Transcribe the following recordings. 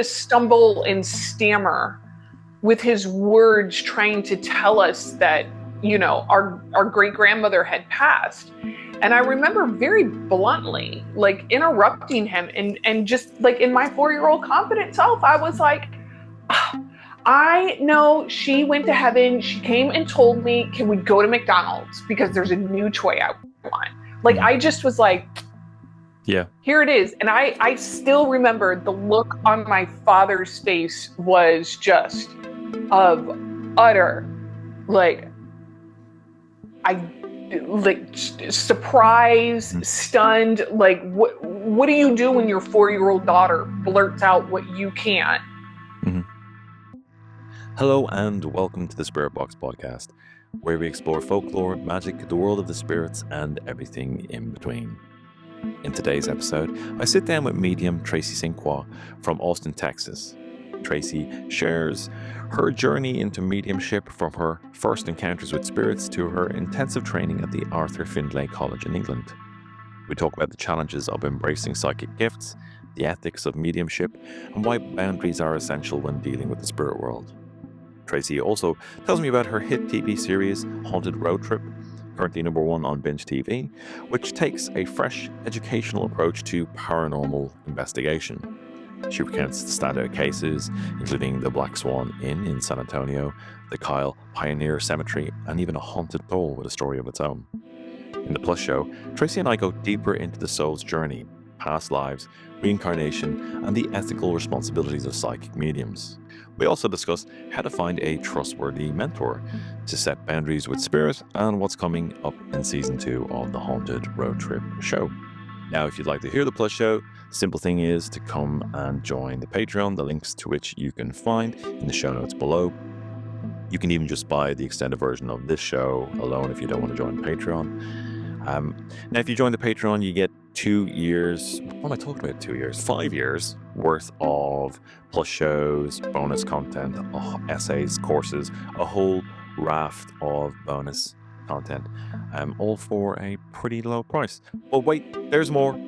to stumble and stammer with his words, trying to tell us that, our great grandmother had passed. And I remember very bluntly, like, interrupting him and just like in my 4-year-old confident self, I was like, I know she went to heaven. She came and told me, can we go to McDonald's? Because there's a new toy I want. Like, I just was like, yeah, here it is. And I still remember the look on my father's face was just of utter, surprise, stunned. Like, what do you do when your 4-year-old daughter blurts out what you can't? Hello and welcome to the Spirit Box podcast, where we explore folklore, magic, the world of the spirits, and everything in between. In today's episode, I sit down with medium Tracy St from Austin, Texas. Tracy shares her journey into mediumship, from her first encounters with spirits to her intensive training at the Arthur Findlay College in England. We talk about the challenges of embracing psychic gifts, the ethics of mediumship, and why boundaries are essential when dealing with the spirit world. Tracy also tells me about her hit TV series Haunted Road Trip, currently #1 on Binge TV, which takes a fresh educational approach to paranormal investigation. She recounts the standout cases, including the Black Swan Inn in San Antonio, the Kyle Pioneer Cemetery, and even a haunted doll with a story of its own. In the Plus show, Tracy and I go deeper into the soul's journey, past lives, reincarnation, and the ethical responsibilities of psychic mediums. We also discuss how to find a trustworthy mentor to set boundaries with spirit and what's coming up in season 2 of the Haunted Road Trip show. Now, if you'd like to hear the Plus show, the simple thing is to come and join the Patreon, the links to which you can find in the show notes below. You can even just buy the extended version of this show alone if you don't want to join Patreon. Now, if you join the Patreon, you get 2 years, what am I talking about 2 years? 5 years worth of Plus shows, bonus content, essays, courses, a whole raft of bonus content, all for a pretty low price. But wait, there's more.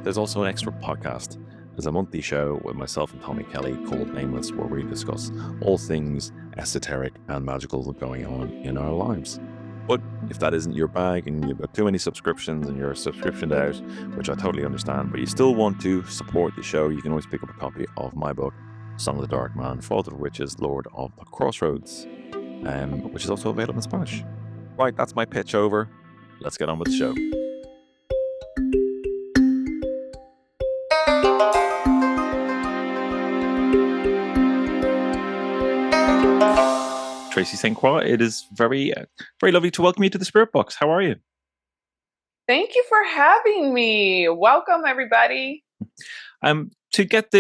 There's also an extra podcast. There's a monthly show with myself and Tommy Kelly called Nameless, where we discuss all things esoteric and magical going on in our lives. But if that isn't your bag and you've got too many subscriptions and you're subscriptioned out, which I totally understand, but you still want to support the show, you can always pick up a copy of my book, Song of the Dark Man, Father of Witches, Lord of the Crossroads, which is also available in Spanish. Right, that's my pitch over. Let's get on with the show. Tracy St. it is very, very lovely to welcome you to the Spirit Box. How are you? Thank you for having me. Welcome, everybody. To get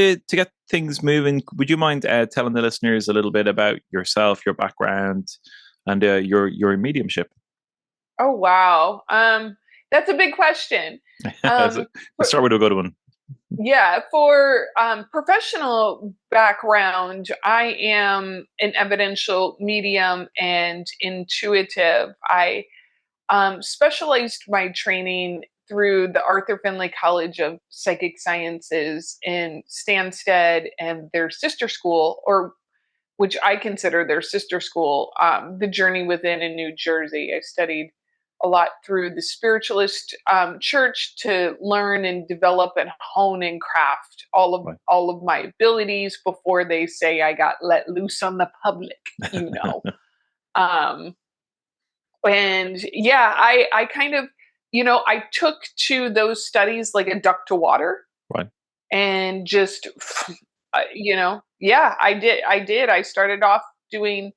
things moving, would you mind telling the listeners a little bit about yourself, your background, and your mediumship? Oh wow, that's a big question. Let's start with a good one. Yeah, for professional background, I am an evidential medium and intuitive. I specialized my training through the Arthur Findlay College of Psychic Sciences in Stansted and their sister school, or which I consider their sister school, The Journey Within in New Jersey. I studied a lot through the spiritualist church to learn and develop and hone and craft all of my abilities before they say I got let loose on the public, And yeah, I kind of, I took to those studies like a duck to water. Right. And just, yeah, I did. I started off doing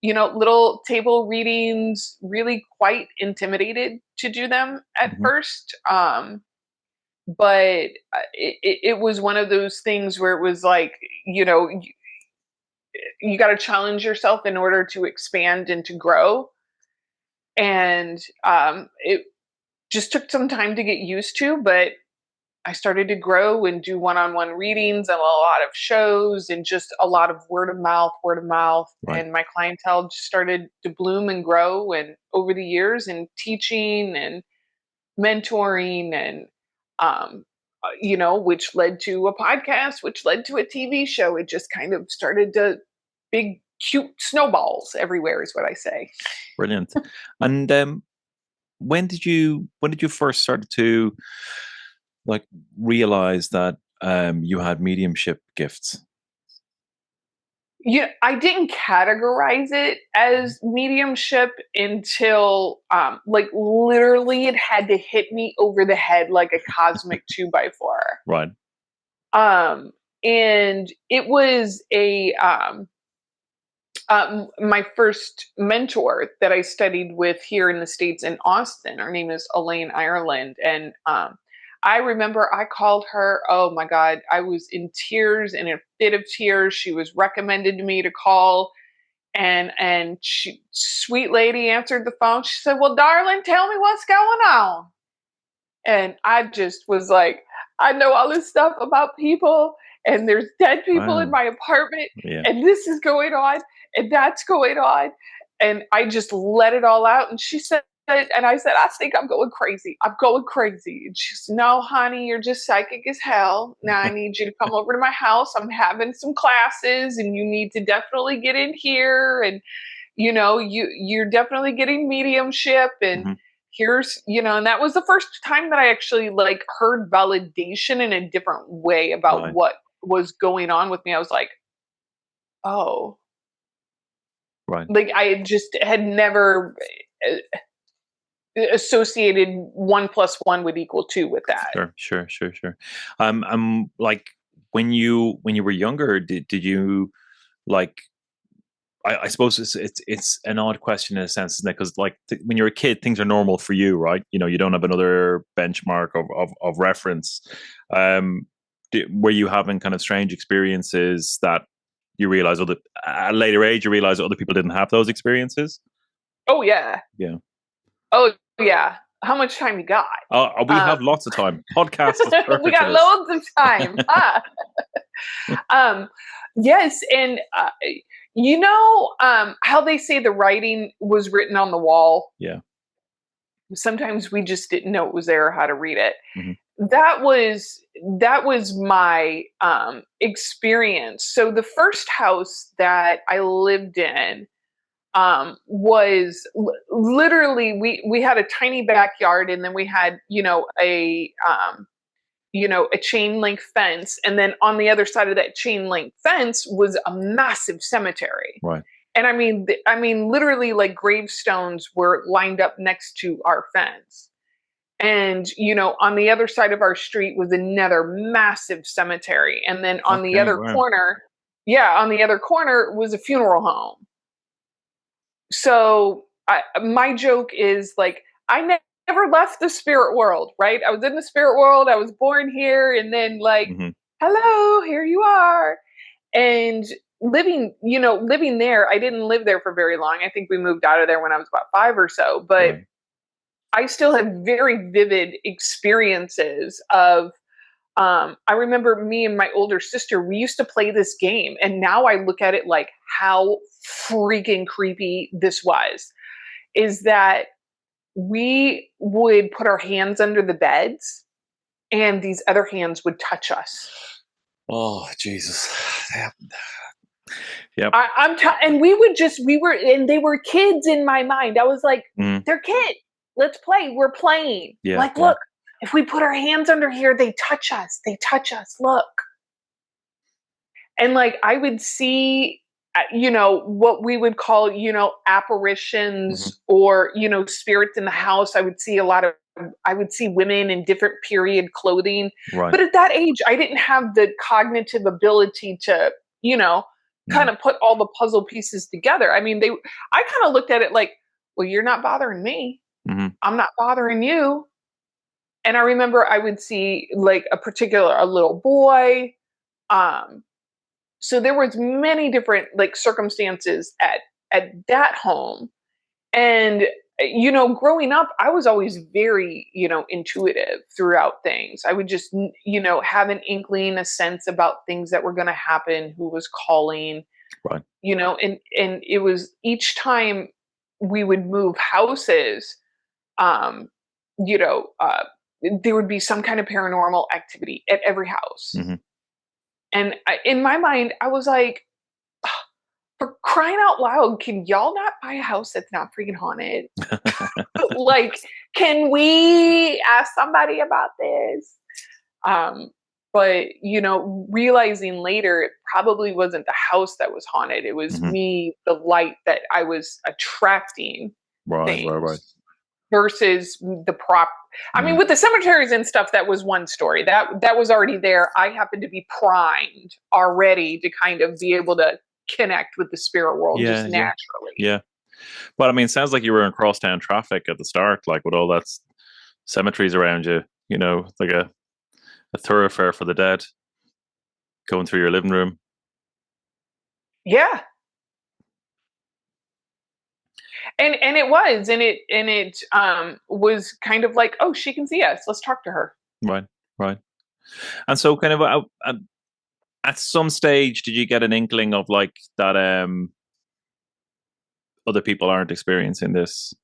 little table readings, really quite intimidated to do them at first. But it was one of those things where it was like, you got to challenge yourself in order to expand and to grow. And it just took some time to get used to, but I started to grow and do one-on-one readings and a lot of shows and just a lot of word of mouth. Right. And my clientele just started to bloom and grow, and over the years, and teaching and mentoring and which led to a podcast, which led to a TV show. It just kind of started to big, cute snowballs everywhere, is what I say. Brilliant. And when did you first start to like realize that you had mediumship gifts? Yeah, I didn't categorize it as mediumship until like literally it had to hit me over the head like a cosmic 2x4. Right. And it was my first mentor that I studied with here in the States in Austin. Her name is Elaine Ireland. And I remember I called her. Oh my God, I was in tears, in a fit of tears. She was recommended to me to call. And she, sweet lady, answered the phone. She said, "Well, darling, tell me what's going on." And I just was like, I know all this stuff about people, and there's dead people in my apartment, and this is going on, and that's going on. And I just let it all out. And she said, and I said, "I think I'm going crazy. I'm going crazy." And she said, "No, honey, you're just psychic as hell. Now I need you to come over to my house. I'm having some classes, and you need to definitely get in here. And you're definitely getting mediumship. And here's, and that was the first time that I actually like heard validation in a different way about what was going on with me. I was like, oh, right. Like I just had never associated 1+1 would equal 2 with that. Sure. Like when you were younger, did you like? I suppose it's an odd question in a sense, isn't it? Because like when you're a kid, things are normal for you, right? You don't have another benchmark of reference. Were you having kind of strange experiences that you realize at a later age you realize other people didn't have those experiences? Oh yeah. Yeah. Oh yeah. How much time you got? We have lots of time. Podcast is perfect. We got loads of time. Yes, and how they say the writing was written on the wall? Yeah. Sometimes we just didn't know it was there or how to read it. Mm-hmm. That was my experience. So the first house that I lived in was literally we had a tiny backyard, and then we had a chain link fence, and then on the other side of that chain link fence was a massive cemetery. Right. And I mean literally like gravestones were lined up next to our fence. And on the other side of our street was another massive cemetery, and then on the other corner was a funeral home. So my joke is like, I never left the spirit world, right? I was in the spirit world. I was born here, and then like, hello, here you are. And living there, I didn't live there for very long. I think we moved out of there when I was about 5 or so, but I still have very vivid experiences of, I remember me and my older sister, we used to play this game, and now I look at it like how freaking creepy this was, is that we would put our hands under the beds and these other hands would touch us. Oh, Jesus. Yep. And they were kids in my mind. I was like, they're kids. Let's play. We're playing. Look, if we put our hands under here, they touch us. They touch us. Look. And like, I would see, what we would call, apparitions or, spirits in the house. I would see women in different period clothing. Right. But at that age, I didn't have the cognitive ability to, kind of put all the puzzle pieces together. I mean, I kind of looked at it like, well, you're not bothering me. I'm not bothering you. And I remember I would see like a little boy. So there was many different like circumstances at that home. And, growing up, I was always very, intuitive throughout things. I would just, have an inkling, a sense about things that were going to happen, who was calling, right. And it was each time we would move houses, there would be some kind of paranormal activity at every house. Mm-hmm. And in my mind, I was like, for crying out loud, can y'all not buy a house that's not freaking haunted? Like, can we ask somebody about this? But realizing later it probably wasn't the house that was haunted. It was Mm-hmm. me, the light that I was attracting Right. things versus the prop. I mean, with the cemeteries and stuff, that was one story. That was already there. I happened to be primed already to kind of be able to connect with the spirit world just naturally. Yeah. But I mean, it sounds like you were in crosstown traffic at the start, like with all that cemeteries around you, like a thoroughfare for the dead going through your living room. Yeah. And it was, and it was kind of like, oh, she can see us. Let's talk to her. Right. And so kind of at some stage, did you get an inkling of like that other people aren't experiencing this?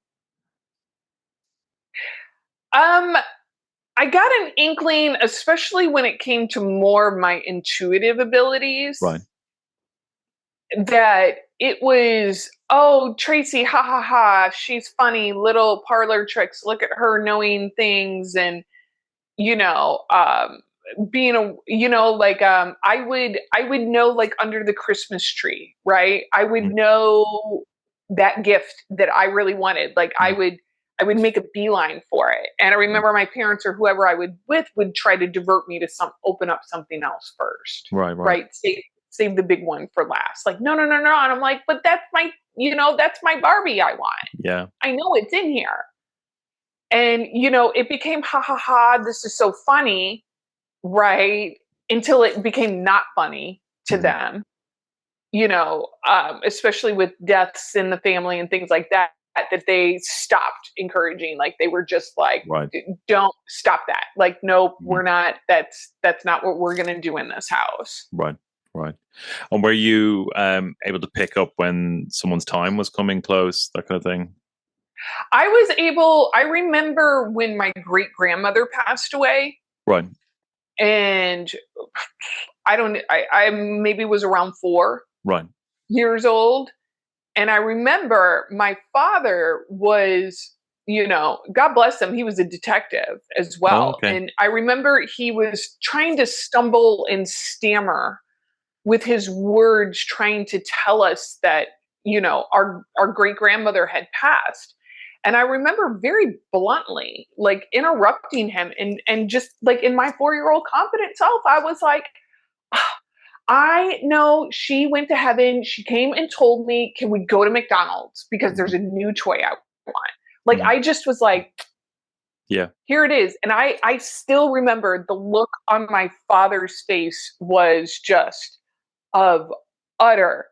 I got an inkling, especially when it came to more of my intuitive abilities. Right. That it was, oh, Tracy, ha ha ha, she's funny, little parlor tricks. Look at her knowing things, and being I would know, like, under the Christmas tree, right? I would know that gift that I really wanted. Like, I would make a beeline for it. And I remember my parents or whoever I would try to divert me to open up something else first. Right. Save the big one for last. Like, no. And I'm like, but that's my Barbie I want. Yeah. I know it's in here. And, it became, ha ha ha, this is so funny, right? Until it became not funny to them, especially with deaths in the family and things like that they stopped encouraging. Like, they were just like, don't stop that. Like, nope, we're not, that's not what we're going to do in this house. Right. And were you able to pick up when someone's time was coming close, that kind of thing? I remember when my great grandmother passed away. Right. And I maybe was around 4 years old. And I remember my father was, God bless him, he was a detective as well. Oh, okay. And I remember he was trying to stumble and stammer with his words, trying to tell us that, our great grandmother had passed. And I remember very bluntly, like, interrupting him and just, like, in my 4-year-old confident self, I was like, I know she went to heaven. She came and told me, can we go to McDonald's? Because there's a new toy I want. Like, I just was like, yeah, here it is. And I still remember the look on my father's face was just of utter,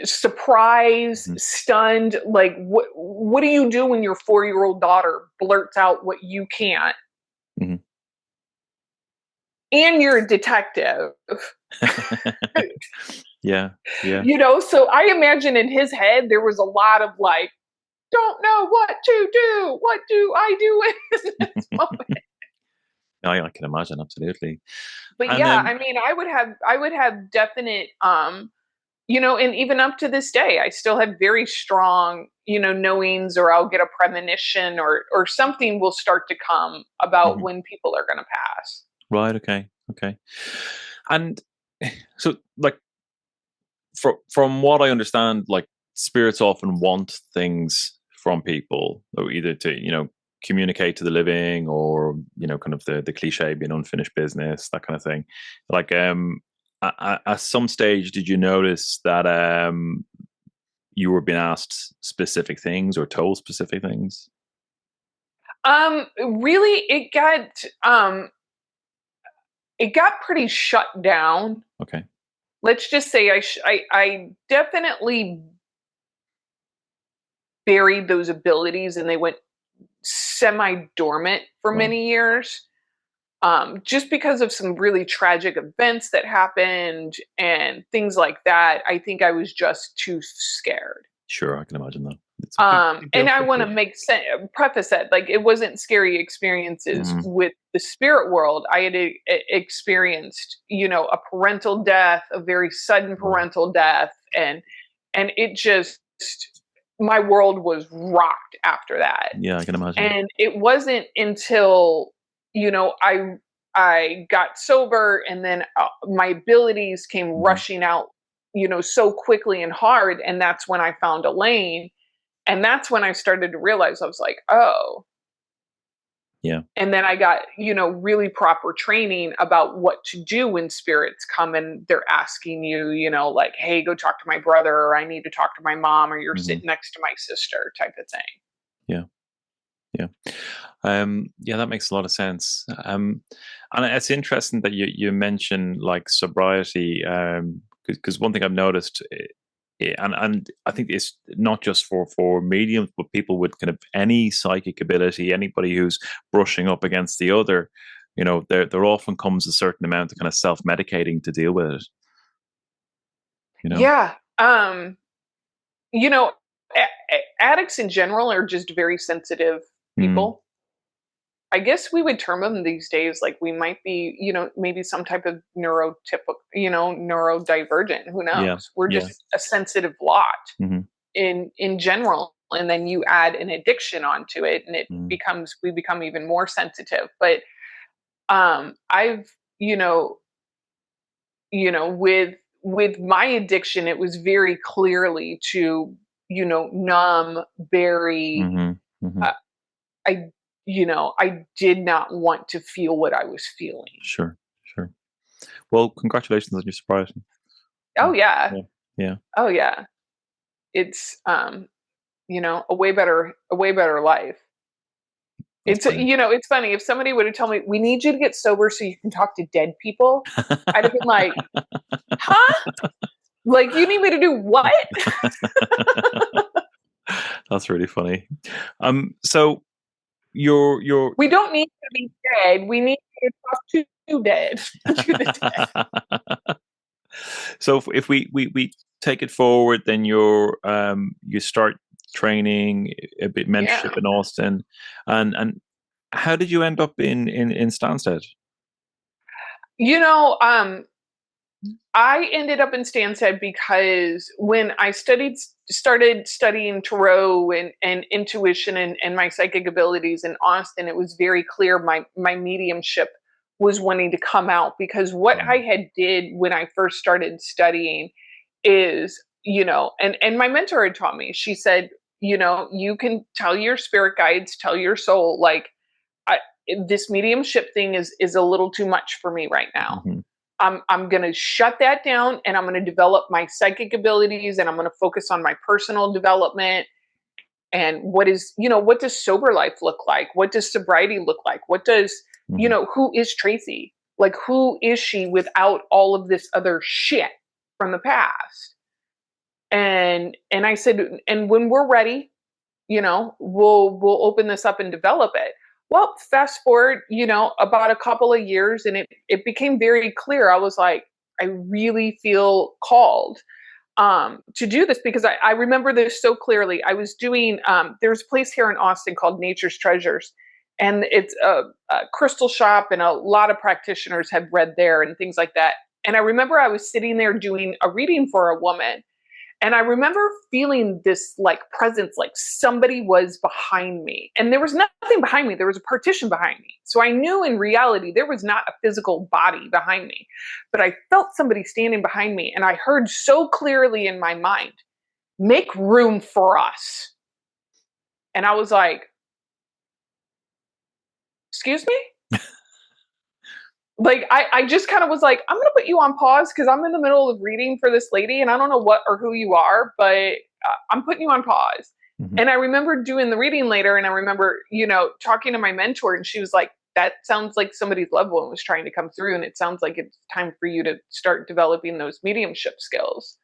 surprise, stunned. Like, what do you do when your 4-year-old daughter blurts out what you can't? And you're a detective. Yeah. So I imagine in his head there was a lot of like, don't know what to do. What do I do in this moment? No, I can imagine, absolutely. But I mean, I would have definite, and even up to this day, I still have very strong, knowings, or I'll get a premonition, or something will start to come about when people are going to pass. Right. Okay. And so, like, from what I understand, like, spirits often want things from people, or either to, communicate to the living, or, kind of the cliche being unfinished business, that kind of thing. Like, at some stage, did you notice that you were being asked specific things or told specific things? Really, it got pretty shut down. Okay. Let's just say I definitely buried those abilities, and they went semi-dormant for many years. Just because of some really tragic events that happened and things like that. I think I was just too scared. Sure, I can imagine that. It's a big deal And I for want to people. preface that, like, it wasn't scary experiences Mm, with the spirit world. I had experienced, a parental death, a very sudden wow. parental death, and it just, my world was rocked after that. Yeah, I can imagine. And it wasn't until, I got sober, and then my abilities came Hmm. rushing out, so quickly and hard, and that's when I found Elaine, and that's when I started to realize, I was like, oh. Yeah. And then I got, really proper training about what to do when spirits come and they're asking you, like, hey, go talk to my brother, or I need to talk to my mom, or you're Hmm. sitting next to my sister, type of thing. Yeah. Yeah. Yeah, that makes a lot of sense. And it's interesting that you mention like sobriety, because one thing I've noticed, and I think it's not just for mediums, but people with kind of any psychic ability, anybody who's brushing up against the other, there often comes a certain amount of kind of self medicating to deal with it. You know. Yeah. You know, addicts in general are just very sensitive Mm, people. I guess we would term them these days like we might be, maybe some type of neurotypical, neurodivergent. Who yeah. knows? We're Yeah. just a sensitive lot Hmm. in general, and then you add an addiction onto it, and Mm, we become even more sensitive. But I've, with my addiction, it was very clearly to, numb, bury. hmm. Hmm. uh, I, I did not want to feel what I was feeling. Sure. Sure. Well, congratulations on your sobriety. Oh Mm, yeah. yeah. Yeah. Oh yeah. It's a way better life. That's It's brilliant. it's funny, if somebody would have told me, we need you to get sober so you can talk to dead people, I'd have been like, huh? Like, you need me to do what? That's really funny. So your We don't need to be dead. We need to talk to dead. To the dead. so if we take it forward, then you start training a bit mentorship Yeah. in Austin, and how did you end up in Stansted? You know, I ended up in Stansted because when I started studying tarot and intuition and my psychic abilities in Austin, it was very clear my mediumship was wanting to come out, because what I Wow. had did when I first started studying is, and my mentor had taught me, she said, you can tell your spirit guides, tell your soul, like, I, this mediumship thing is a little too much for me right now. Hmm. I'm going to shut that down, and I'm going to develop my psychic abilities, and I'm going to focus on my personal development. And what does sober life look like? What does sobriety look like? What does, Hmm. who is Tracy? Like, who is she without all of this other shit from the past? And I said, and when we're ready, we'll open this up and develop it. Well, fast forward, about a couple of years, and it became very clear. I was like, I really feel called to do this, because I remember this so clearly. I was doing, there's a place here in Austin called Nature's Treasures, and it's a crystal shop, and a lot of practitioners have read there and things like that. And I remember I was sitting there doing a reading for a woman, and I remember feeling this like presence, like somebody was behind me. And there was nothing behind me, there was a partition behind me. So I knew in reality there was not a physical body behind me, but I felt somebody standing behind me. And I heard so clearly in my mind, make room for us. And I was like, excuse me? Like, I just kind of was like, I'm going to put you on pause because I'm in the middle of reading for this lady, and I don't know what or who you are, but I'm putting you on pause. Hmm. And I remember doing the reading later, and I remember, talking to my mentor, and she was like, that sounds like somebody's loved one was trying to come through, and it sounds like it's time for you to start developing those mediumship skills.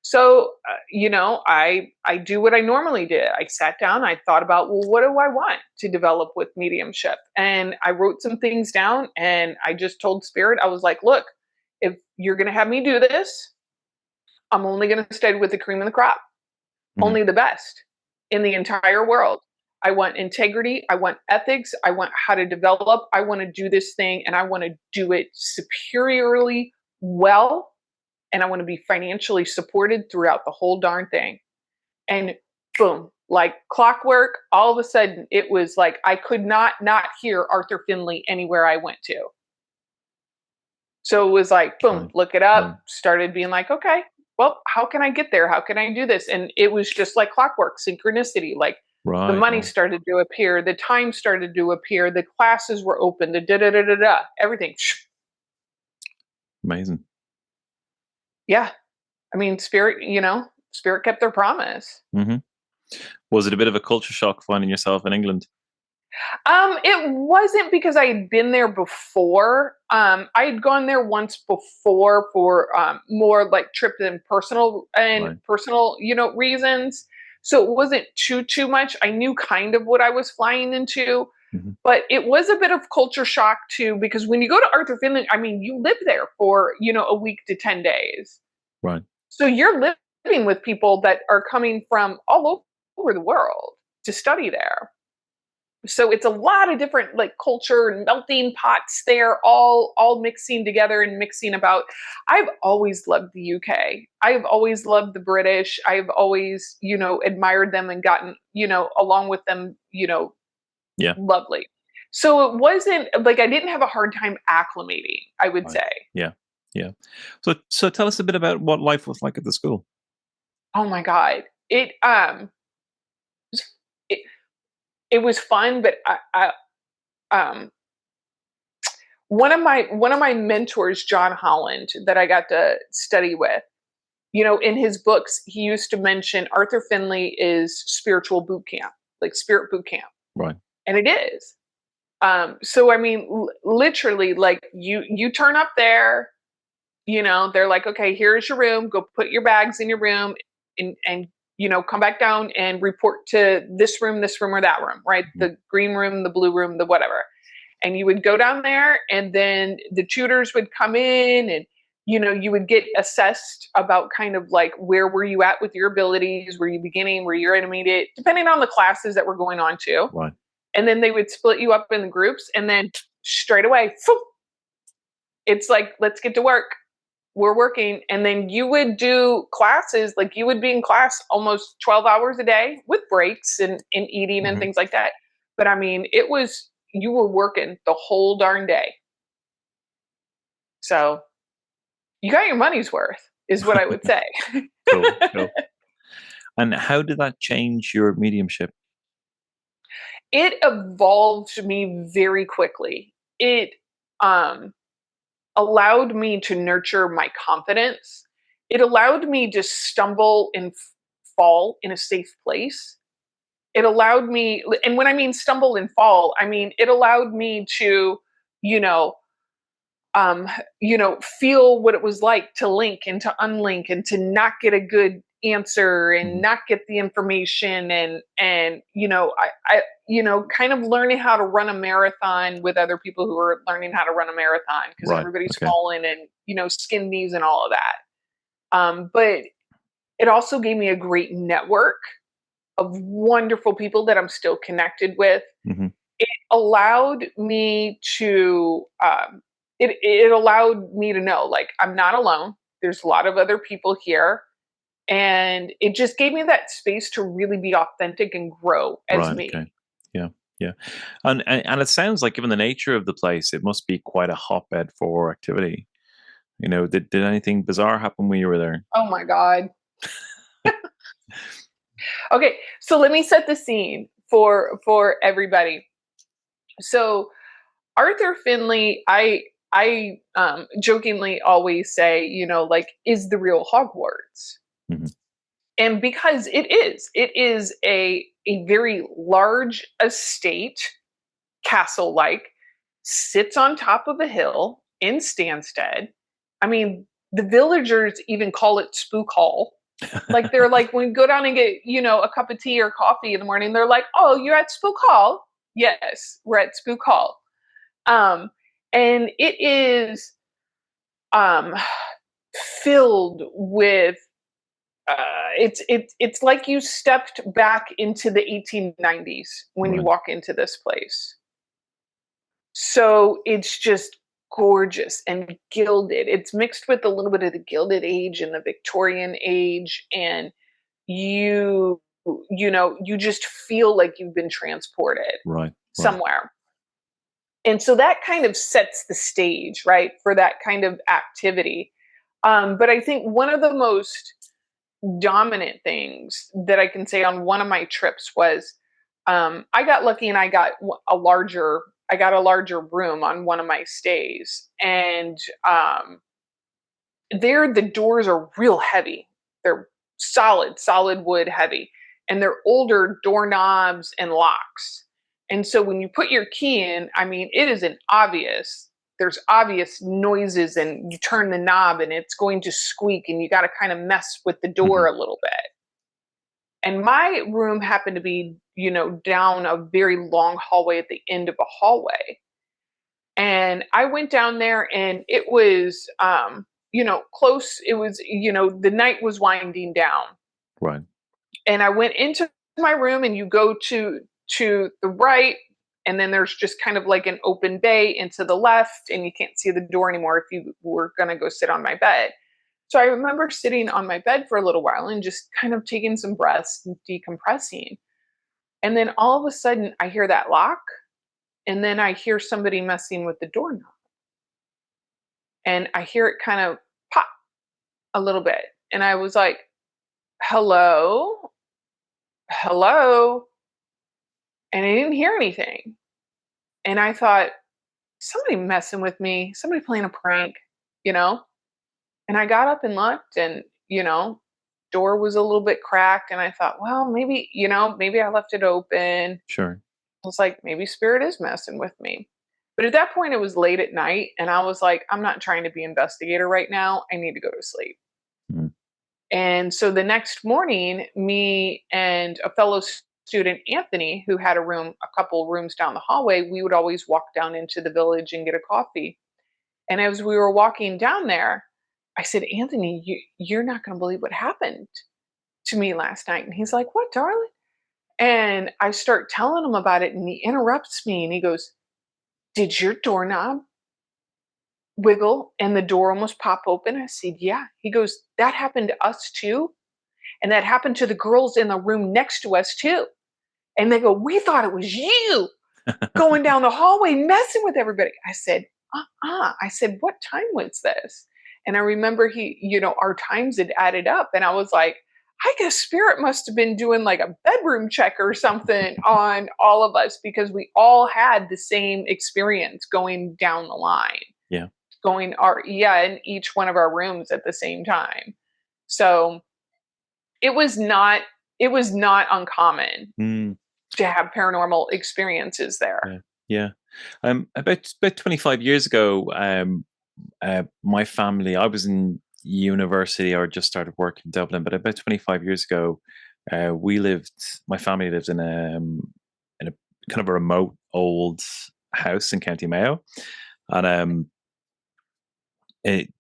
So, I do what I normally did. I sat down, I thought about, well, what do I want to develop with mediumship? And I wrote some things down, and I just told Spirit, I was like, look, if you're going to have me do this, I'm only going to stay with the cream of the crop, Hmm. only the best. in the entire world. I want integrity. I want ethics. I want how to develop. I want to do this thing and I want to do it superiorly well. And I want to be financially supported throughout the whole darn thing. And boom, like clockwork, all of a sudden it was like I could not hear Arthur Findlay anywhere I went to. So it was like, boom, Right. look it up, Right. started being like, okay, well, how can I get there? How can I do this? And it was just like clockwork, synchronicity. Like the Right. money Right. started to appear, the time started to appear, the classes were open, the da da da da da, everything. Amazing. Yeah. I mean, spirit, spirit kept their promise. Hmm. Was it a bit of a culture shock finding yourself in England? It wasn't because I had been there before. I had gone there once before for more like trip and Right. personal, reasons. So it wasn't too much. I knew kind of what I was flying into, Hmm. but it was a bit of culture shock too because when you go to Arthur Findlay, I mean, you live there for a week to 10 days, Right. so you're living with people that are coming from all over the world to study there. So it's a lot of different like culture and melting pots there, all mixing together and mixing about. I've always loved the UK. I've always loved the British. I've always admired them and gotten along with them, Yeah. lovely. So it wasn't like I didn't have a hard time acclimating, I would Right. say. Yeah. Yeah. So tell us a bit about what life was like at the school. Oh my god, it it was fun, but um one of my mentors, John Holland, that I got to study with, in his books, he used to mention Arthur Findlay is spiritual boot camp, like spirit boot camp, Right. and it is. So I mean, literally, like you turn up there, they're like, okay, here's your room. Go put your bags in your room, and come back down and report to this room, or that room, right? Mhm. The green room, the blue room, the whatever. And you would go down there and then the tutors would come in and you would get assessed about kind of like where were you at with your abilities, were you beginning, were you intermediate, depending on the classes that were going on too. Right. And then they would split you up in the groups and then straight away it's like, let's get to work, we're working. And then you would do classes, like you would be in class almost 12 hours a day with breaks and eating and Hmm. things like that. But I mean, you were working the whole darn day. So you got your money's worth, is what I would say. Cool. Cool. And how did that change your mediumship? It evolved me very quickly. It um, allowed me to nurture my confidence. It allowed me to stumble and fall in a safe place. It allowed me, and when I mean stumble and fall, I mean it allowed me to, you know, um, feel what it was like to link and to unlink and to not get a good answer and Hmm. not get the information and kind of learning how to run a marathon with other people who are learning how to run a marathon because Right. everybody's Okay. fallen and skin knees and all of that. But it also gave me a great network of wonderful people that I'm still connected with. Hmm. Allowed me to it allowed me to know like I'm not alone. There's a lot of other people here, and it just gave me that space to really be authentic and grow as Right. Okay. me. Yeah. Yeah. And it sounds like, given the nature of the place, it must be quite a hotbed for activity. Did anything bizarre happen when you were there? Oh my god. Okay, so let me set the scene for everybody. So Arthur Findlay, I jokingly always say, like, is the real Hogwarts. Hmm. And because it is a very large estate, castle like, sits on top of a hill in Stansted. I mean, the villagers even call it Spook Hall. Like they're like when we go down and get, a cup of tea or coffee in the morning, they're like, "Oh, you're at Spook Hall?" Yes, we're at Spook Hall. Um, and it is um filled with it's like you stepped back into the 1890s when you Right. walk into this place. So it's just gorgeous and gilded. It's mixed with a little bit of the Gilded Age and the Victorian age, and you you just feel like you've been transported Right. Right. somewhere. And so that kind of sets the stage, right, for that kind of activity. But I think one of the most dominant things that I can say on one of my trips was I got lucky and I got a larger room on one of my stays, and there the doors are real heavy. They're solid wood heavy, and they're older doorknobs and locks. And so when you put your key in, I mean, it is an obvious, there's obvious noises, and you turn the knob and it's going to squeak, and you got to kind of mess with the door Mhm. a little bit. And my room happened to be, down a very long hallway at the end of a hallway. And I went down there, and it was close. It was, the night was winding down. Right. And I went into my room, and you go to the right, and then there's just kind of like an open bay into the left, and you can't see the door anymore if you were going to go sit on my bed. So I remember sitting on my bed for a little while and just kind of taking some breaths and decompressing. And then all of a sudden I hear that lock, and then I hear somebody messing with the doorknob. And I hear it kind of pop a little bit. And I was like, hello, hello. And I didn't hear anything. And I thought, somebody messing with me, somebody playing a prank, you know? And I got up and looked, and, door was a little bit cracked. And I thought, well, maybe I left it open. Sure. I was like, maybe spirit is messing with me. But at that point, it was late at night. And I was like, I'm not trying to be investigator right now. I need to go to sleep. Mm. And so the next morning, me and a fellow student, Anthony, who had a couple rooms down the hallway, we would always walk down into the village and get a coffee. And as we were walking down there, I said, Anthony, you're not going to believe what happened to me last night. And he's like, what, darling? And I start telling him about it, and he interrupts me and he goes, did your doorknob wiggle and the door almost pop open? I said, yeah. He goes, that happened to us too. And that happened to the girls in the room next to us too. And they go, we thought it was you going down the hallway messing with everybody. I said, I said, what time was this? And I remember our times had added up. And I was like, I guess spirit must have been doing like a bedroom check or something on all of us, because we all had the same experience going down the line. Yeah. In each one of our rooms at the same time. So it was not uncommon Mm. to have paranormal experiences there. Yeah. Yeah. About 25 years ago, my family, I was in university or just started work in Dublin, but about 25 years ago, my family lived in a kind of a remote old house in County Mayo. And it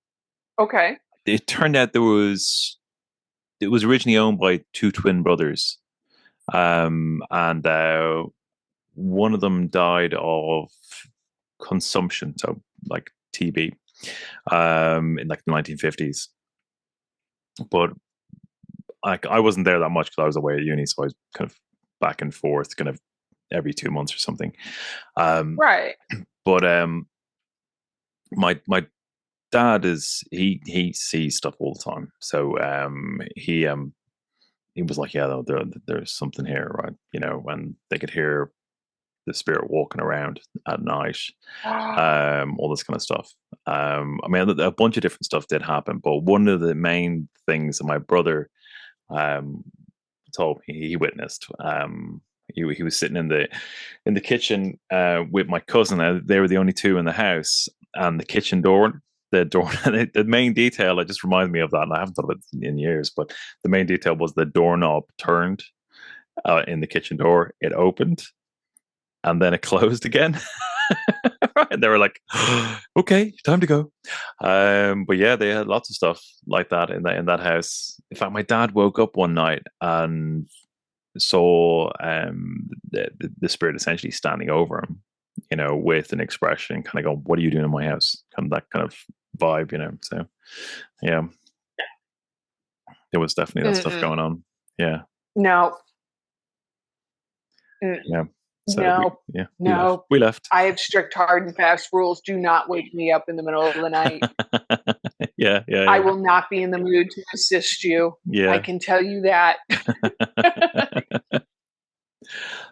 Okay. it turned out it was originally owned by two twin brothers. And one of them died of consumption, so like TB, in like the 1950s. But I wasn't there that much because I was away at uni, so I was kind of back and forth, kind of every 2 months or something. Right. But my dad he sees stuff all the time, so he was like, yeah, there's something here, right? When they could hear the spirit walking around at night, all this kind of stuff. I mean, a bunch of different stuff did happen, but one of the main things that my brother told me he witnessed. He was sitting in the kitchen with my cousin. They were the only two in the house, and the kitchen door. The main detail, it just reminded me of that, and I haven't thought of it in years, but the main detail was the doorknob turned in the kitchen door. It opened, and then it closed again. And they were like, okay, time to go. But yeah, they had lots of stuff like that in that house. In fact, my dad woke up one night and saw the spirit essentially standing over him, with an expression, kind of going, "What are you doing in my house?" Kind of that kind of vibe, So yeah, there was definitely that stuff Mm-mm. going on. Yeah, No. yeah. Mm-mm. So No. we left. No. We left. I have strict, hard, and fast rules. Do not wake me up in the middle of the night. Yeah, yeah, I yeah, will not be in the mood to assist you. I yeah. can tell you that.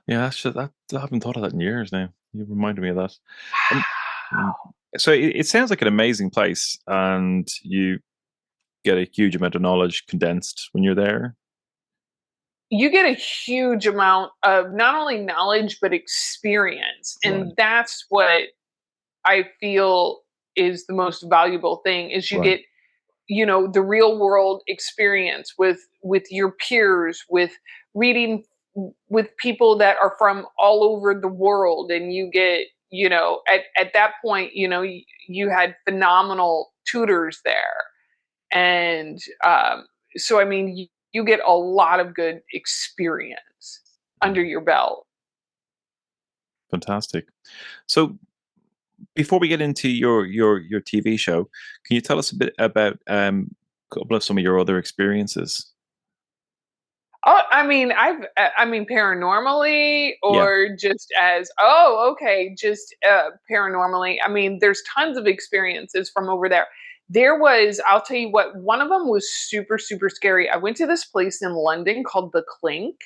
Yeah, that's just that. I haven't thought of that in years now. You reminded me of that. Um, mm, so it sounds like an amazing place, and you get a huge amount of knowledge condensed when you're there. You get a huge amount of not only knowledge but experience, Right, and that's what I feel is the most valuable thing is you right. get the real world experience with your peers, with reading with people that are from all over the world, and you get at that point you had phenomenal tutors there, and so I mean you get a lot of good experience under your belt. Fantastic. So before we get into your TV show, can you tell us a bit about a couple of some of your other experiences? Oh, I mean, paranormally, Yeah, or just as, oh, okay, just paranormally. I mean, there's tons of experiences from over there. I'll tell you what, one of them was super, super scary. I went to this place in London called the Clink,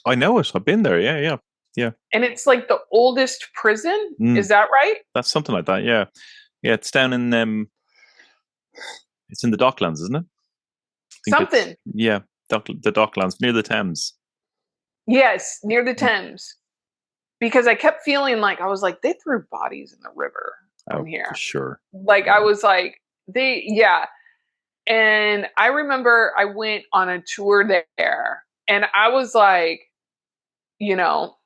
I know it. I've been there. Yeah, yeah, yeah. and it's like the oldest prison. Mm, Is that right? that's something like that. Yeah, yeah. It's down in it's in the Docklands, isn't it? I think it's Something. yeah, the Docklands near the Thames. Yes, near the Mm. Thames. Because I kept feeling like I was like, they threw bodies in the river from Oh, for here. sure. Like I Yeah. was like, yeah. And I remember I went on a tour there and I was like, you know,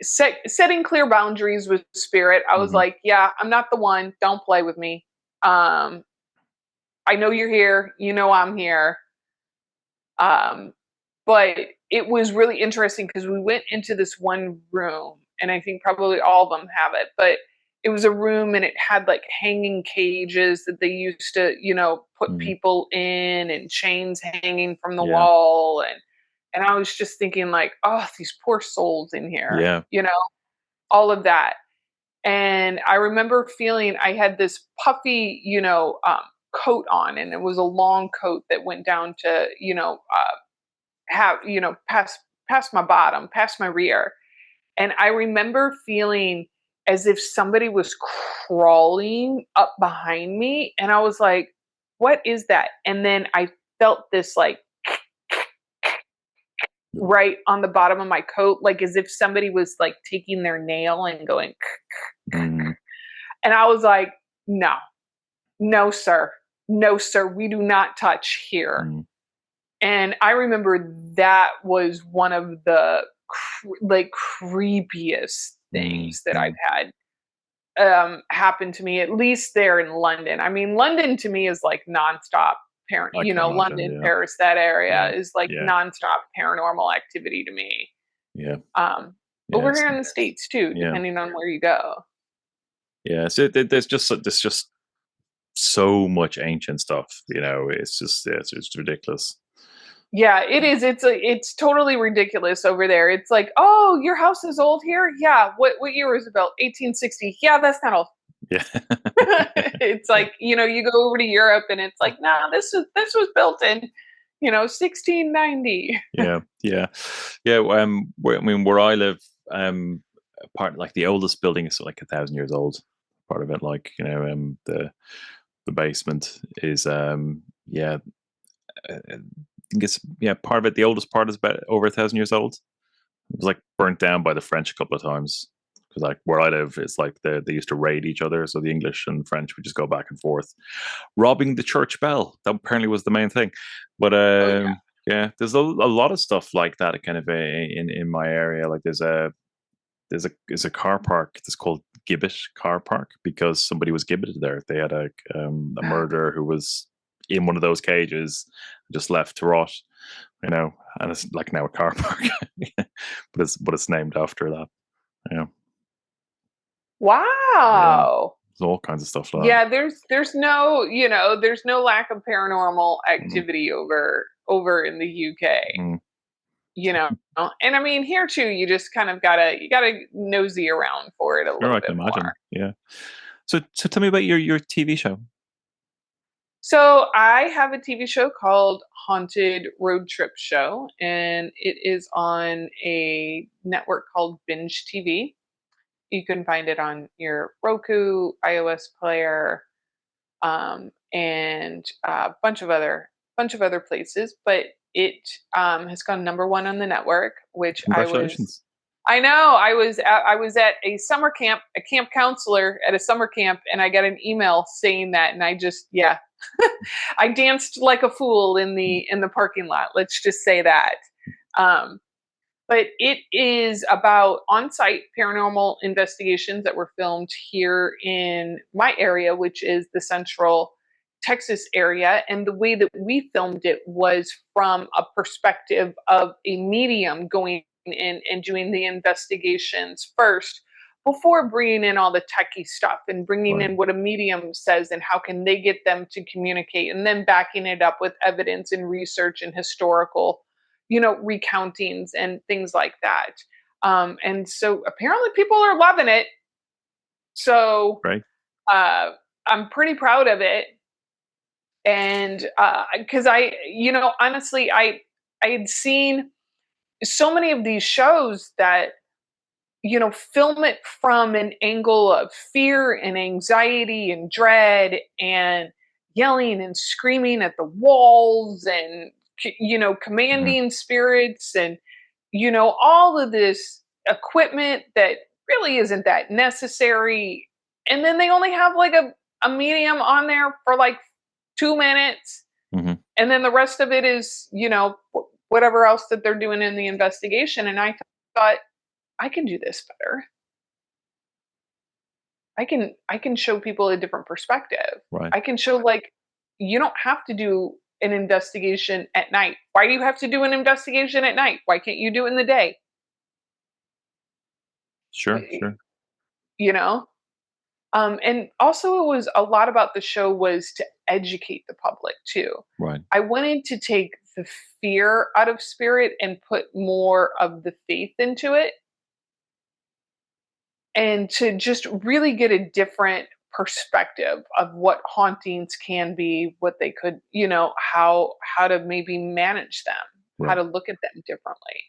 setting clear boundaries with spirit. I was Hmm. like, yeah, I'm not the one. Don't play with me. Um, I know you're here. You know I'm here. Um, but it was really interesting because we went into this one room, and I think probably all of them have it, but it was a room and it had like hanging cages that they used to, put Mm. people in, and chains hanging from the Yeah, wall, and I was just thinking like, oh, these poor souls in here, yeah. all of that. And I remember feeling I had this puffy, coat on, and it was a long coat that went down to, have past my bottom, past my rear. And I remember feeling as if somebody was crawling up behind me, and I was like, what is that? And then I felt this like right on the bottom of my coat, like as if somebody was like taking their nail and going Mm, and I was like, no, no sir, no sir, we do not touch here. mm. And I remember that was one of the like creepiest Mm, things that I've mm. had happen to me, at least there in London. I mean, London to me is like nonstop parent, I can imagine. London, Yeah, Paris, that area yeah, is like yeah, nonstop paranormal activity to me. yeah, Um, over yes, here in the States too, yeah, depending on where you go. yeah. So there's just so much ancient stuff. It's just it's ridiculous. Yeah, it is. It's totally ridiculous over there. It's like, oh, your house is old here. Yeah, what year was it built? 1860. Yeah, that's not old. Yeah, It's like you go over to Europe and it's like, nah, this was built in 1690. yeah, yeah, yeah. I mean, where I live, part like the oldest building is like 1,000 years old. Part of it, like the basement is yeah, I think it's yeah part of it. The oldest part is about over 1,000 years old. It was like burnt down by the French a couple of times because like where I live, it's like they used to raid each other, so the English and French would just go back and forth, robbing the church bell. That apparently was the main thing. But Oh yeah. yeah, there's a lot of stuff like that kind of in my area. Like there's a there's a car park that's called Gibbet Car Park because somebody was gibbeted there. They had a murderer who was in one of those cages, just left to rot, you know, and it's like now a car park, but it's named after that. Yeah, yeah. Wow. There's all kinds of stuff like that. Yeah, there's no, there's no lack of paranormal Mm, activity over in the UK. mm. You know, and I mean here too, you just kind of gotta nosy around for it a Sure, little I bit can more. imagine. Yeah. So tell me about your TV show. So I have a TV show called Haunted Road Trip Show, and it is on a network called Binge TV. You can find it on your Roku, iOS player, and a bunch of other places. But it has gone number one on the network, which Congratulations. I know. I was at a summer camp, a camp counselor at a summer camp, and I got an email saying that, and I just yeah, I danced like a fool in the parking lot. Let's just say that. Um, but it is about on-site paranormal investigations that were filmed here in my area, which is the Central Texas area. And the way that we filmed it was from a perspective of a medium going in and doing the investigations first before bringing in all the techie stuff and bringing Right. in what a medium says and how can they get them to communicate, and then backing it up with evidence and research and historical recountings and things like that. And so apparently people are loving it. So Right. I'm pretty proud of it. And because honestly, I had seen so many of these shows that film it from an angle of fear and anxiety and dread and yelling and screaming at the walls and Mhm. commanding spirits and all of this equipment that really isn't that necessary. And then they only have like a medium on there for like 2 minutes. Mhm. And then the rest of it is, whatever else that they're doing in the investigation. And I thought, I can do this better. I can show people a different perspective. Right. I can show like you don't have to do an investigation at night. Why do you have to do an investigation at night? Why can't you do it in the day? Sure. Sure. You know? And also it was a lot about the show was to educate the public too. Right. I wanted to take the fear out of spirit and put more of the faith into it, and to just really get a different perspective of what hauntings can be, what they could, how to maybe manage them, how Right. to look at them differently,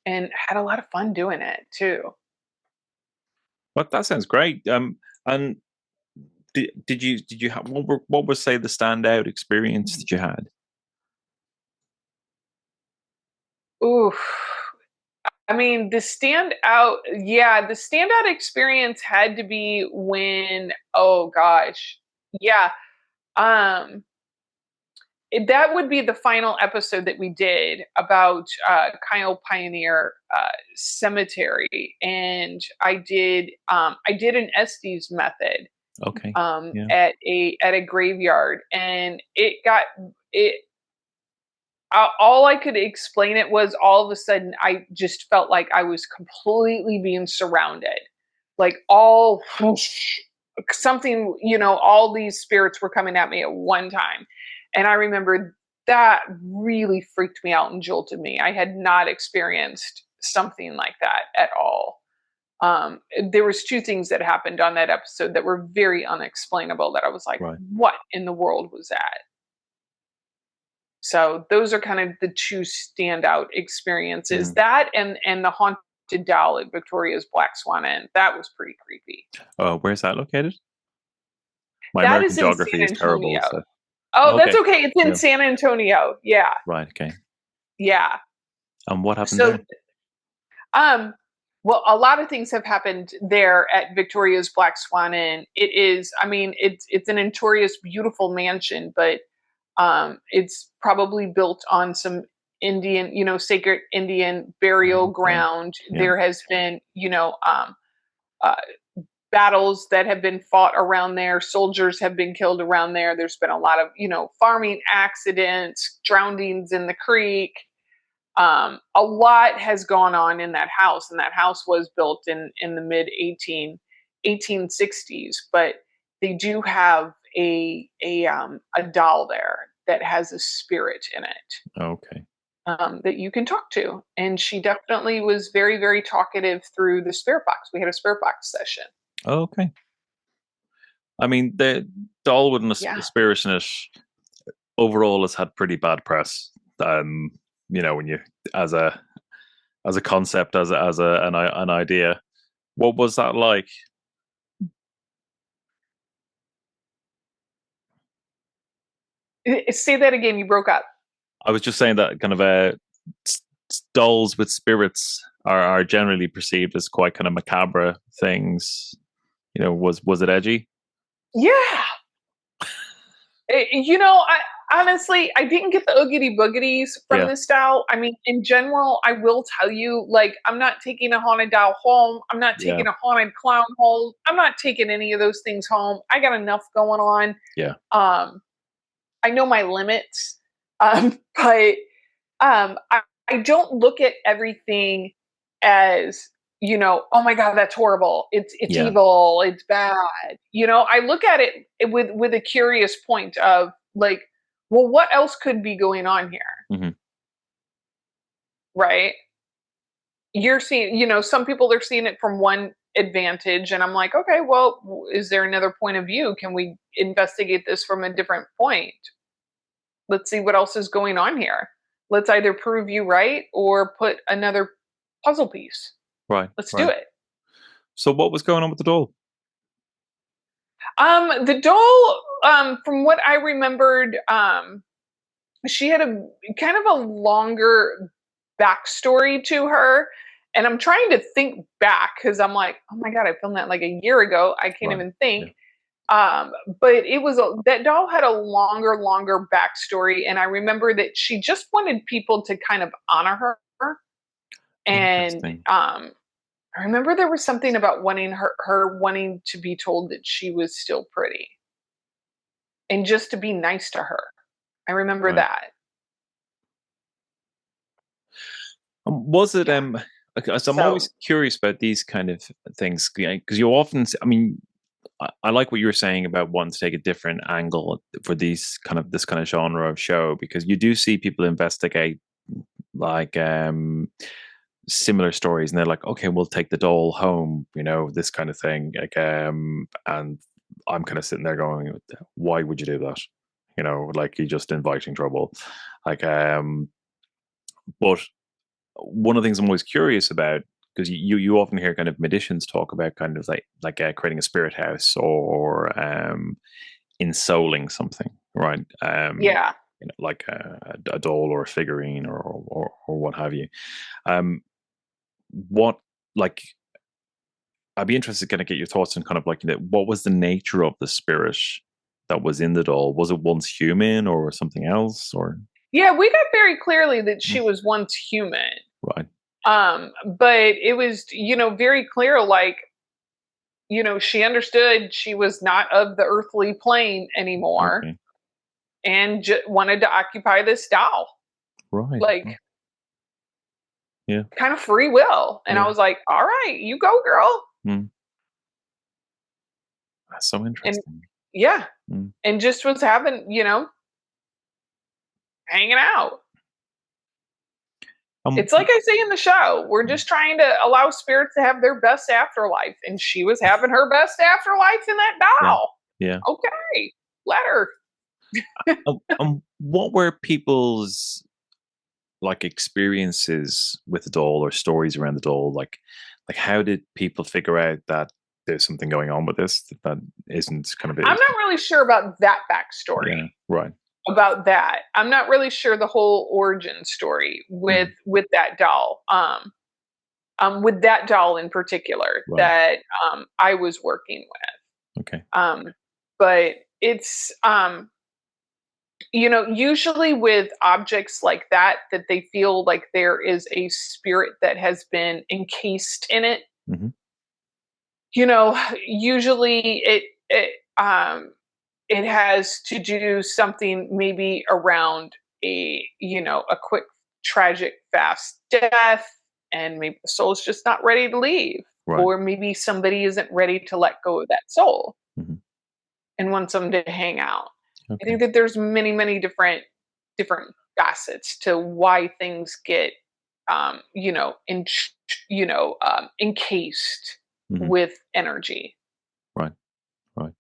and had a lot of fun doing it too. Well, that sounds great. And did you have what was say the standout experience that you had? Ooh, I mean, the standout experience had to be when, oh gosh, yeah, um, that would be the final episode that we did about Kyle Pioneer Cemetery, and I did an Estes method Okay. Yeah. at a graveyard, and it. All I could explain it was all of a sudden I just felt like I was completely being surrounded, like all something, all these spirits were coming at me at one time. And I remember that really freaked me out and jolted me. I had not experienced something like that at all. There was two things that happened on that episode that were very unexplainable that I was like, Right. what in the world was that? So those are kind of the two standout experiences. Mhm. That and the haunted doll at Victoria's Black Swan Inn. That was pretty creepy. Where's that located? My That American is in geography San is terrible. Antonio. So Oh, that's okay. okay. It's in Yeah. San Antonio. Yeah. Right. Okay. Yeah. And what happened So there? um well, a lot of things have happened there at Victoria's Black Swan Inn. It is, I mean, it's a notorious beautiful mansion, but it's probably built on some Indian, sacred Indian burial Okay. ground. Yeah. There has been, uh, battles that have been fought around there. Soldiers have been killed around there. There's been a lot of, farming accidents, drownings in the creek. A lot has gone on in that house, and that house was built in the mid 1860s. But they do have a doll there that has a spirit in it, Okay. that you can talk to. And she definitely was very, very talkative through the spirit box. We had a spirit box session. Okay. I mean, the Dolwood and the Yeah. spirit in it overall has had pretty bad press. When you as a concept, an idea. What was that like? Say that again. You broke up. I was just saying that kind of dolls with spirits are generally perceived as quite kind of macabre things. Was it edgy? Yeah. I honestly, I didn't get the oogity boogities from Yeah. this doll. I mean, in general, I will tell you, like, I'm not taking a haunted doll home. I'm not Yeah. taking a haunted clown home. I'm not taking any of those things home. I got enough going on. Yeah. I know my limits, but I don't look at everything as, oh my god, that's horrible. It's Yeah. evil. It's bad. I look at it with a curious point of, like, well, what else could be going on here, Mm-hmm. right? You're seeing, some people are seeing it from one advantage, and I'm like, okay, well, is there another point of view? Can we investigate this from a different point? Let's see what else is going on here. Let's either prove you right or put another puzzle piece. Right. Let's do Right. it. So what was going on with the doll? The doll, from what I remembered, she had a kind of a longer backstory to her. And I'm trying to think back because I'm like, oh my God, I filmed that like a year ago. I can't Right. even Yeah. think. But it was that doll had a longer backstory. And I remember that she just wanted people to kind of honor her. And Interesting. I remember there was something about her wanting to be told that she was still pretty and just to be nice to her. I remember Right. that. Was it Yeah. okay, so I'm So always curious about these kind of things because you often I mean I like what you were saying about wanting to take a different angle for this kind of genre of show because you do see people investigate like similar stories and they're like, okay, we'll take the doll home, this kind of thing. Like and I'm kind of sitting there going, why would you do that? Like you're just inviting trouble. Like but one of the things I'm always curious about because you often hear kind of magicians talk about kind of like creating a spirit house or ensouling something, right? yeah. Like a doll or a figurine or what have you. What like I'd be interested to kind of get your thoughts on kind of like what was the nature of the spirit that was in the doll? Was it once human or something else or Yeah, we got very clearly that she was once human. right? But it was, very clear, like, she understood she was not of the earthly plane anymore Okay, and wanted to occupy this doll. right. Like, Yeah, kind of free will. And I yeah. was like, all right, you go, girl. Mm. That's so And interesting. yeah, Mm. and just was having, hanging out. Um, It's like I say in the show, we're just trying to allow spirits to have their best afterlife. And she was having her best afterlife in that yeah, doll. yeah. Okay, let her. What were people's like experiences with the doll or stories around the doll? Like how did people figure out that there's something going on with this that isn't kind of I'm is? not really sure about that Yeah, backstory. right. About that, I'm not really sure the whole origin story with Mm, that doll. With that doll in particular right. that I was working with. Okay. But it's Usually with objects like that they feel like there is a spirit that has been encased in it. Mm-hmm. Usually it has to do something maybe around a quick, tragic, fast death, and maybe the soul's just not ready to leave, Right. or maybe somebody isn't ready to let go of that soul Mm-hmm. and wants them to hang out. Okay. I think that there's many, many different facets to why things get, encased Mm-hmm. with energy. Right. Right.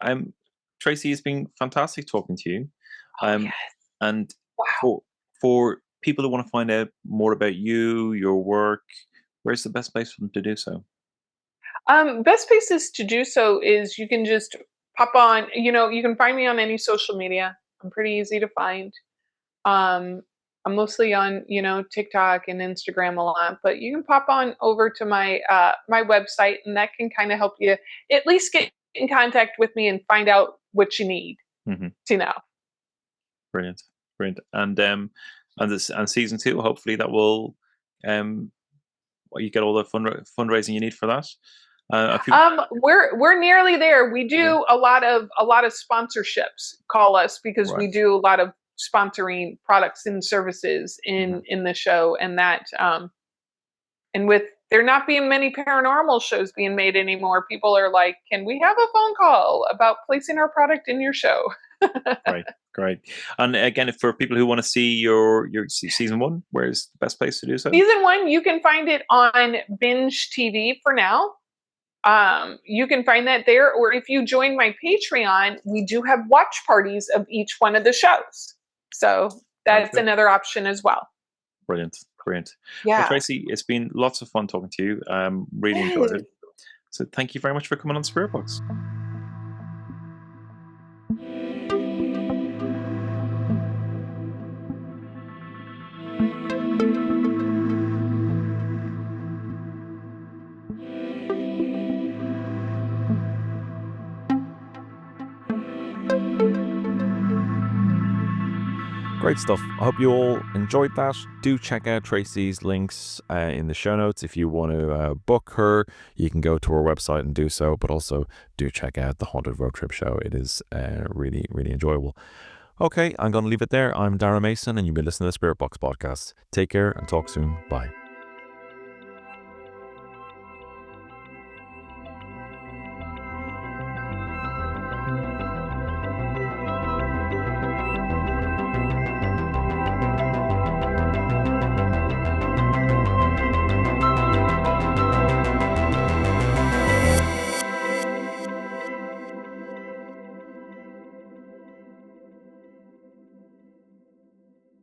I'm Tracy. It's been fantastic talking to you. Yes. And Wow. for people who want to find out more about you, your work, where's the best place for them to do so? Best places to do so is you can just pop on, you can find me on any social media. I'm pretty easy to find. Um, I'm mostly on, TikTok and Instagram a lot, but you can pop on over to my website, and that can kind of help you at least get in contact with me and find out what you need Mm-hmm. to know. Brilliant, brilliant. And season 2, hopefully that will you get all the fundraising you need for that. We're nearly there. We do a lot of sponsorships call us because we do a lot of sponsoring products and services in the show, and that and with there not being many paranormal shows being made anymore, people are like, can we have a phone call about placing our product in your show? Great. And again, for people who want to see your season 1, where's the best place to do so? Season 1, you can find it on Binge TV for now. You can find that there, or if you join my Patreon, we do have watch parties of each one of the shows. So that's another option as well. Brilliant. Yeah. Well, Tracy, it's been lots of fun talking to you. Really enjoyed it. So thank you very much for coming on Spirit Box. Great stuff. I hope you all enjoyed that. Do check out Tracy's links in the show notes. If you want to book her, you can go to her website and do so, but also do check out the Haunted Road Trip show. It is really, really enjoyable. Okay, I'm going to leave it there. I'm Dara Mason, and you've been listening to the Spirit Box podcast. Take care and talk soon. Bye.